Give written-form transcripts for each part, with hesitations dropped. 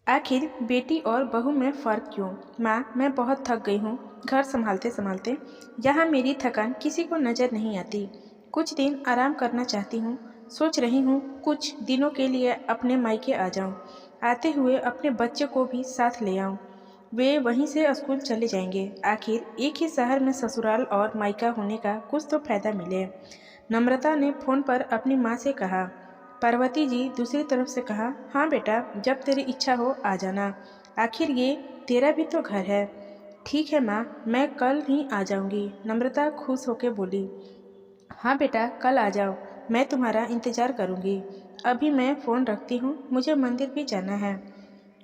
आखिर बेटी और बहू में फ़र्क क्यों? माँ, मैं बहुत थक गई हूँ घर संभालते संभालते। यहाँ मेरी थकान किसी को नज़र नहीं आती। कुछ दिन आराम करना चाहती हूँ। सोच रही हूँ कुछ दिनों के लिए अपने मायके आ जाऊँ। आते हुए अपने बच्चे को भी साथ ले आऊँ। वे वहीं से स्कूल चले जाएंगे। आखिर एक ही शहर में ससुराल और मायका होने का कुछ तो फायदा मिले। नम्रता ने फ़ोन पर अपनी माँ से कहा। पार्वती जी दूसरी तरफ से कहा, हाँ बेटा, जब तेरी इच्छा हो आ जाना। आखिर ये तेरा भी तो घर है। ठीक है माँ, मैं कल ही आ जाऊंगी। नम्रता खुश होकर बोली। हाँ बेटा, कल आ जाओ। मैं तुम्हारा इंतज़ार करूंगी। अभी मैं फ़ोन रखती हूँ, मुझे मंदिर भी जाना है।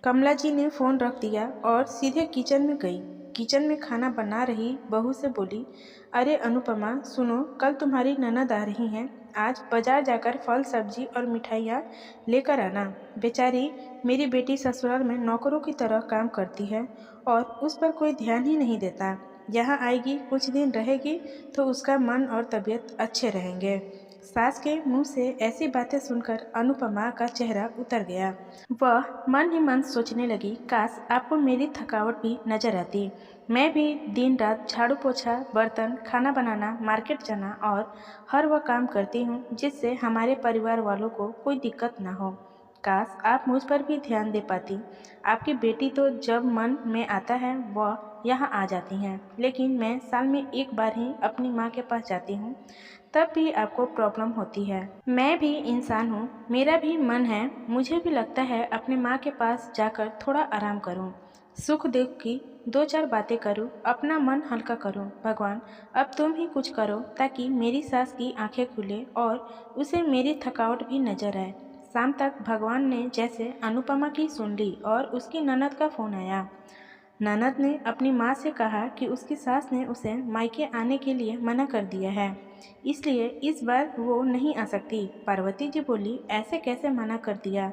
कमला जी ने फ़ोन रख दिया और सीधे किचन में गई। किचन में खाना बना रही बहू से बोली, अरे अनुपमा, सुनो, कल तुम्हारी ननद आ रही हैं। आज बाजार जाकर फल सब्जी और मिठाइयाँ लेकर आना। बेचारी मेरी बेटी ससुराल में नौकरों की तरह काम करती है और उस पर कोई ध्यान ही नहीं देता। यहाँ आएगी, कुछ दिन रहेगी तो उसका मन और तबीयत अच्छे रहेंगे। सास के मुंह से ऐसी बातें सुनकर अनुपमा का चेहरा उतर गया। वह मन ही मन सोचने लगी, काश आपको मेरी थकावट भी नजर आती। मैं भी दिन रात झाड़ू पोछा, बर्तन, खाना बनाना, मार्केट जाना और हर वह काम करती हूँ जिससे हमारे परिवार वालों को कोई दिक्कत ना हो। काश आप मुझ पर भी ध्यान दे पाती। आपकी बेटी तो जब मन में आता है वह यहाँ आ जाती हैं, लेकिन मैं साल में एक बार ही अपनी माँ के पास जाती हूँ, तब भी आपको प्रॉब्लम होती है। मैं भी इंसान हूँ, मेरा भी मन है। मुझे भी लगता है अपने माँ के पास जाकर थोड़ा आराम करूँ, सुख दुख की दो चार बातें करूँ, अपना मन हल्का करूँ। भगवान, अब तुम ही कुछ करो ताकि मेरी सास की आंखें खुले और उसे मेरी थकावट भी नजर आए। शाम तक भगवान ने जैसे अनुपमा की सुन ली और उसकी ननद का फ़ोन आया। ननद ने अपनी माँ से कहा कि उसकी सास ने उसे मायके आने के लिए मना कर दिया है, इसलिए इस बार वो नहीं आ सकती। पार्वती जी बोली, ऐसे कैसे मना कर दिया?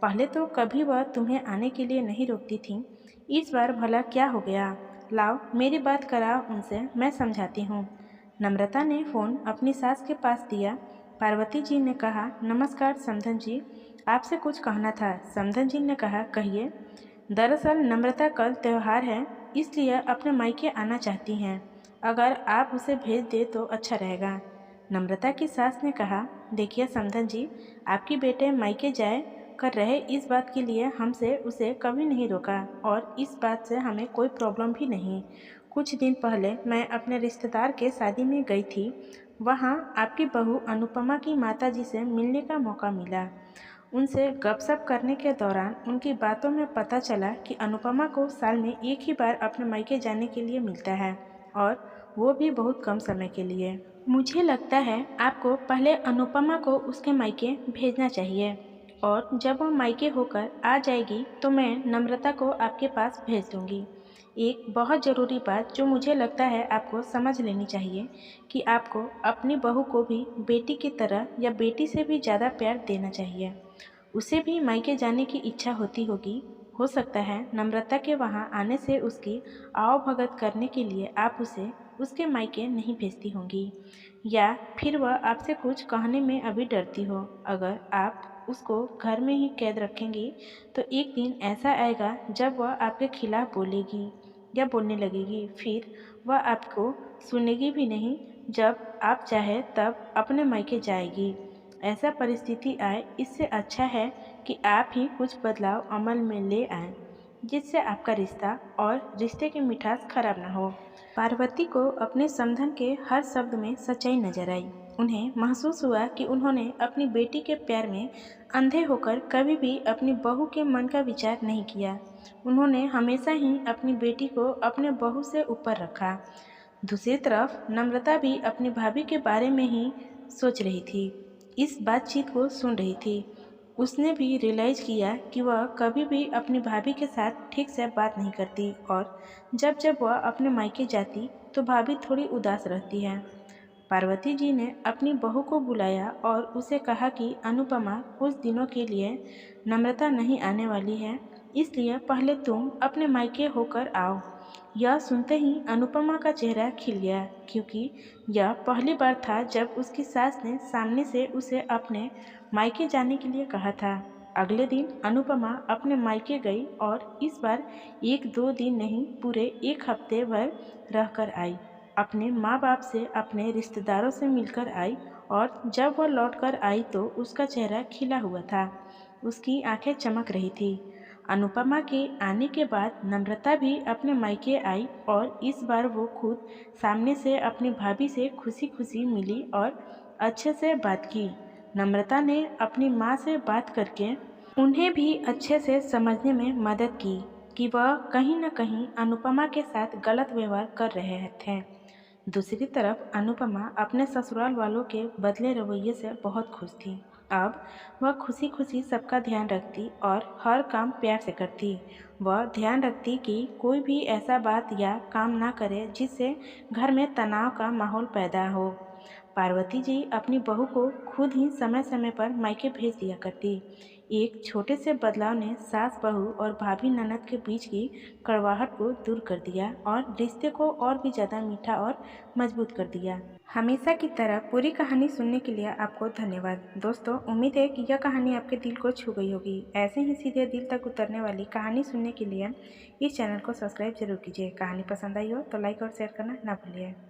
पहले तो कभी वह तुम्हें आने के लिए नहीं रोकती थी, इस बार भला क्या हो गया? लाओ मेरी बात कराओ उनसे, मैं समझाती हूँ। नम्रता ने फ़ोन अपनी सास के पास दिया। पार्वती जी ने कहा, नमस्कार समधन जी, आपसे कुछ कहना था। समधन जी ने कहा, कहिए। दरअसल नम्रता कल त्यौहार है, इसलिए अपने मायके आना चाहती हैं। अगर आप उसे भेज दे तो अच्छा रहेगा। नम्रता की सास ने कहा, देखिए समधन जी, आपकी बेटे मायके जाए कर रहे इस बात के लिए हमसे उसे कभी नहीं रोका और इस बात से हमें कोई प्रॉब्लम भी नहीं। कुछ दिन पहले मैं अपने रिश्तेदार के शादी में गई थी। वहाँ आपकी बहू अनुपमा की माताजी से मिलने का मौका मिला। उनसे गपशप करने के दौरान उनकी बातों में पता चला कि अनुपमा को साल में एक ही बार अपने मायके जाने के लिए मिलता है और वो भी बहुत कम समय के लिए। मुझे लगता है आपको पहले अनुपमा को उसके मायके भेजना चाहिए और जब वो मायके होकर आ जाएगी तो मैं नम्रता को आपके पास भेज दूंगी। एक बहुत ज़रूरी बात जो मुझे लगता है आपको समझ लेनी चाहिए कि आपको अपनी बहू को भी बेटी की तरह या बेटी से भी ज़्यादा प्यार देना चाहिए। उसे भी मायके जाने की इच्छा होती होगी। हो सकता है नम्रता के वहाँ आने से उसकी आवभगत करने के लिए आप उसे उसके मायके नहीं भेजती होंगी, या फिर वह आपसे कुछ कहने में अभी डरती हो। अगर आप उसको घर में ही कैद रखेंगी तो एक दिन ऐसा आएगा जब वह आपके खिलाफ बोलेगी या बोलने लगेगी, फिर वह आपको सुनेगी भी नहीं। जब आप चाहे तब अपने मायके जाएगी। ऐसा परिस्थिति आए, इससे अच्छा है कि आप ही कुछ बदलाव अमल में ले आएं, जिससे आपका रिश्ता और रिश्ते की मिठास खराब ना हो। पार्वती को अपने समधन के हर शब्द में सच्चाई नजर आई। उन्हें महसूस हुआ कि उन्होंने अपनी बेटी के प्यार में अंधे होकर कभी भी अपनी बहू के मन का विचार नहीं किया। उन्होंने हमेशा ही अपनी बेटी को अपने बहू से ऊपर रखा। दूसरी तरफ नम्रता भी अपनी भाभी के बारे में ही सोच रही थी, इस बातचीत को सुन रही थी। उसने भी रियलाइज़ किया कि वह कभी भी अपनी भाभी के साथ ठीक से बात नहीं करती और जब जब वह अपने मायके जाती तो भाभी थोड़ी उदास रहती है। पार्वती जी ने अपनी बहू को बुलाया और उसे कहा कि अनुपमा, कुछ दिनों के लिए नम्रता नहीं आने वाली है, इसलिए पहले तुम अपने मायके होकर आओ। यह सुनते ही अनुपमा का चेहरा खिल गया, क्योंकि यह पहली बार था जब उसकी सास ने सामने से उसे अपने मायके जाने के लिए कहा था। अगले दिन अनुपमा अपने मायके गई और इस बार 1-2 दिन नहीं पूरे 1 हफ्ते भर रहकर आई। अपने माँ बाप से, अपने रिश्तेदारों से मिलकर आई और जब वह लौटकर आई तो उसका चेहरा खिला हुआ था। उसकी आंखें चमक रही थी। अनुपमा के आने के बाद नम्रता भी अपने मायके आई और इस बार वो खुद सामने से अपनी भाभी से खुशी खुशी मिली और अच्छे से बात की। नम्रता ने अपनी माँ से बात करके उन्हें भी अच्छे से समझने में मदद की कि वह कहीं न कहीं अनुपमा के साथ गलत व्यवहार कर रहे थे। दूसरी तरफ अनुपमा अपने ससुराल वालों के बदले रवैये से बहुत खुश थी। अब वह खुशी खुशी सबका ध्यान रखती और हर काम प्यार से करती। वह ध्यान रखती कि कोई भी ऐसा बात या काम ना करे जिससे घर में तनाव का माहौल पैदा हो। पार्वती जी अपनी बहू को खुद ही समय समय पर मायके भेज दिया करती। एक छोटे से बदलाव ने सास बहू और भाभी ननद के बीच की कड़वाहट को दूर कर दिया और रिश्ते को और भी ज़्यादा मीठा और मजबूत कर दिया। हमेशा की तरह पूरी कहानी सुनने के लिए आपको धन्यवाद। दोस्तों, उम्मीद है कि यह कहानी आपके दिल को छू गई होगी। ऐसे ही सीधे दिल तक उतरने वाली कहानी सुनने के लिए इस चैनल को सब्सक्राइब जरूर कीजिए। कहानी पसंद आई हो तो लाइक और शेयर करना ना भूलिए।